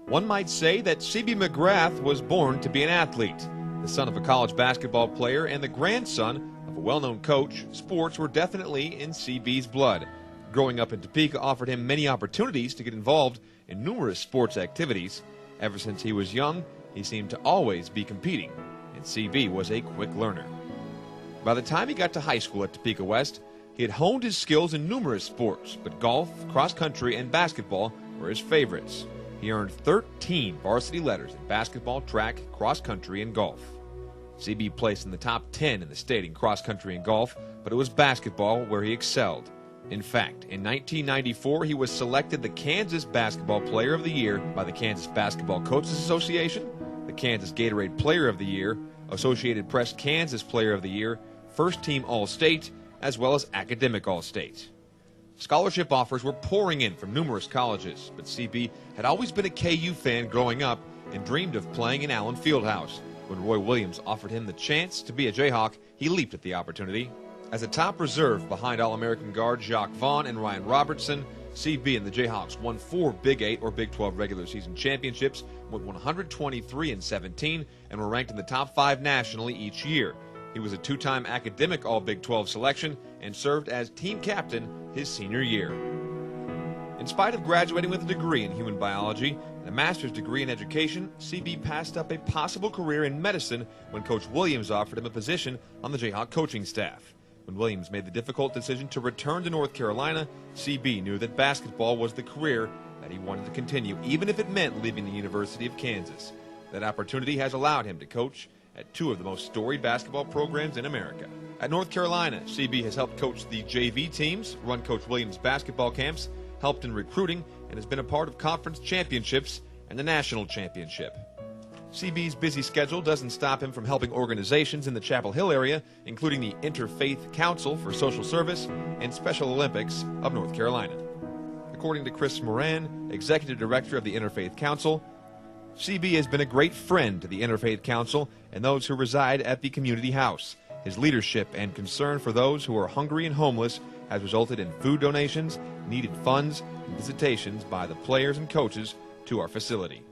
One might say that CB McGrath was born to be an athlete. The son of a college basketball player and the grandson of a well-known coach, sports were definitely in CB's blood. Growing up in Topeka offered him many opportunities to get involved in numerous sports activities. Ever since he was young, he seemed to always be competing, and CB was a quick learner. By the time he got to high school at Topeka West, he had honed his skills in numerous sports, but golf, cross-country, and basketball were his favorites. He earned 13 varsity letters in basketball, track, cross-country, and golf. CB placed in the top 10 in the state in cross-country and golf, but it was basketball where he excelled. In fact, in 1994, he was selected the Kansas Basketball Player of the Year by the Kansas Basketball Coaches Association, the Kansas Gatorade Player of the Year, Associated Press Kansas Player of the Year, First Team All-State, as well as Academic All-State. Scholarship offers were pouring in from numerous colleges, but CB had always been a KU fan growing up and dreamed of playing in Allen Fieldhouse. When Roy Williams offered him the chance to be a Jayhawk, he leaped at the opportunity. As a top reserve behind All-American guards Jacques Vaughn and Ryan Robertson, CB and the Jayhawks won 4 Big 8 or Big 12 regular season championships, went 123-17, and were ranked in the top 5 nationally each year. He was a 2-time academic All-Big 12 selection and served as team captain his senior year. In spite of graduating with a degree in human biology and a master's degree in education, CB passed up a possible career in medicine when Coach Williams offered him a position on the Jayhawk coaching staff. When Williams made the difficult decision to return to North Carolina, CB knew that basketball was the career that he wanted to continue, even if it meant leaving the University of Kansas. That opportunity has allowed him to coach at 2 of the most storied basketball programs in America. At North Carolina, CB has helped coach the JV teams, run Coach Williams' basketball camps, helped in recruiting, and has been a part of conference championships and the national championship. CB's busy schedule doesn't stop him from helping organizations in the Chapel Hill area, including the Interfaith Council for Social Service and Special Olympics of North Carolina. According to Chris Moran, Executive Director of the Interfaith Council, CB has been a great friend to the Interfaith Council and those who reside at the community house. His leadership and concern for those who are hungry and homeless has resulted in food donations, needed funds, and visitations by the players and coaches to our facility.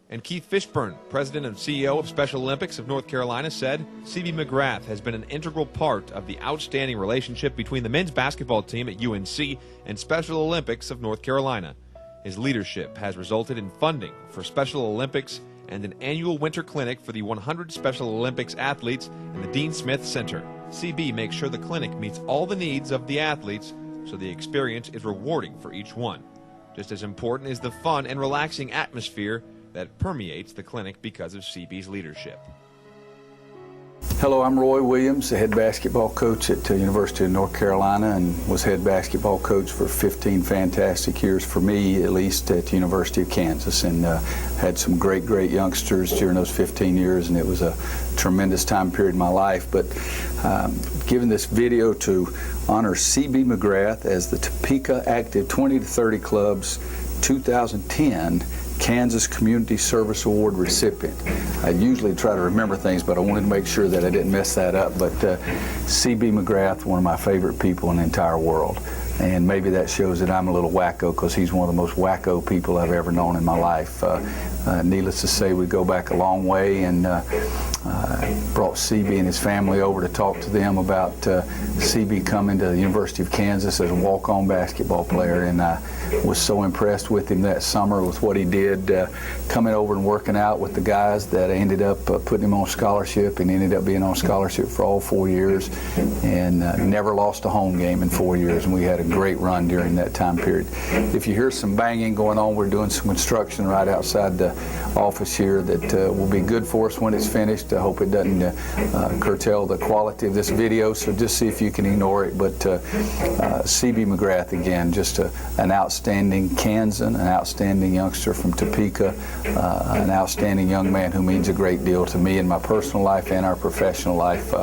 And Keith Fishburne, President and CEO of Special Olympics of North Carolina, said, CB McGrath has been an integral part of the outstanding relationship between the men's basketball team at UNC and Special Olympics of North Carolina. His leadership has resulted in funding for Special Olympics and an annual winter clinic for the 100 Special Olympics athletes in the Dean Smith Center. CB makes sure the clinic meets all the needs of the athletes so the experience is rewarding for each one. Just as important is the fun and relaxing atmosphere that permeates the clinic because of CB's leadership. Hello, I'm Roy Williams, the head basketball coach at the University of North Carolina, and was head basketball coach for 15 fantastic years, for me at least, at the University of Kansas, and had some great youngsters during those 15 years, and it was a tremendous time period in my life. But giving this video to honor CB McGrath as the Topeka Active 20 to 30 Club's 2010 Kansas Community Service Award recipient. I usually try to remember things, but I wanted to make sure that I didn't mess that up. But CB McGrath, one of my favorite people in the entire world. And maybe that shows that I'm a little wacko, because he's one of the most wacko people I've ever known in my life. Needless to say, we go back a long way, and brought CB and his family over to talk to them about CB coming to the University of Kansas as a walk-on basketball player, and I was so impressed with him that summer with what he did, coming over and working out with the guys that ended up putting him on scholarship, and ended up being on scholarship for all 4 years, and never lost a home game in 4 years, and we had a great run during that time period. If you hear some banging going on, we're doing some construction right outside the office here that will be good for us when it's finished. I hope it doesn't curtail the quality of this video, so just see if you can ignore it. But CB McGrath, again, just an outstanding Kansan, an outstanding youngster from Topeka, an outstanding young man who means a great deal to me in my personal life and our professional life.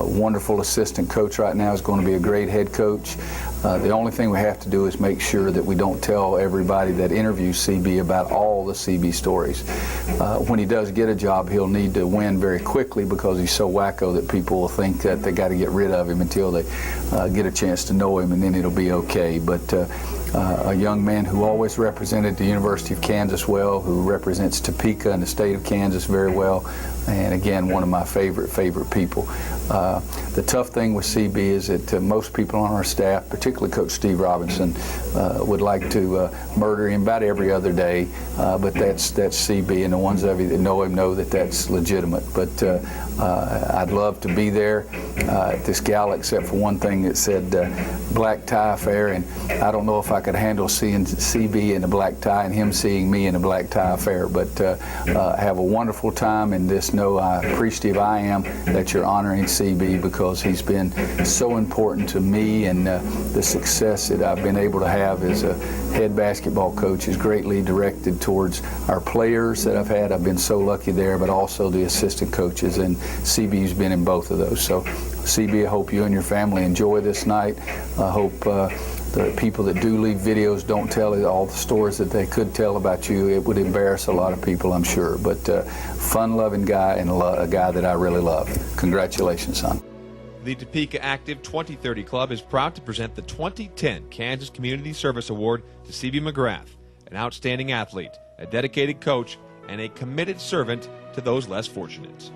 Wonderful assistant coach right now, is going to be a great head coach. The only thing we have to do is make sure that we don't tell everybody that interviews CB about all the CB stories. When he does get a job, he'll need to win very quickly, because he's so wacko that people will think that they got to get rid of him until they get a chance to know him, and then it'll be okay. But a young man who always represented the University of Kansas well, who represents Topeka and the state of Kansas very well, and again, one of my favorite people. The tough thing with CB is that most people on our staff, particularly Coach Steve Robinson, would like to murder him about every other day, but that's CB, and the ones of you that know him know that that's legitimate. But I'd love to be there at this gala, except for one thing that said black tie affair, and I don't know if I could handle seeing CB in a black tie and him seeing me in a black tie affair. But have a wonderful time, and just know how appreciative I am that you're honoring CB, because he's been so important to me, and the success that I've been able to have as a head basketball coach is greatly directed towards our players that I've had. I've been so lucky there, but also the assistant coaches, and CB's been in both of those. So CB, I hope you and your family enjoy this night. I hope the people that do leave videos don't tell all the stories that they could tell about you. It would embarrass a lot of people, I'm sure. But fun-loving guy, and a guy that I really love. Congratulations, son. The Topeka Active 2030 Club is proud to present the 2010 Kansas Community Service Award to CB McGrath, an outstanding athlete, a dedicated coach, and a committed servant to those less fortunate.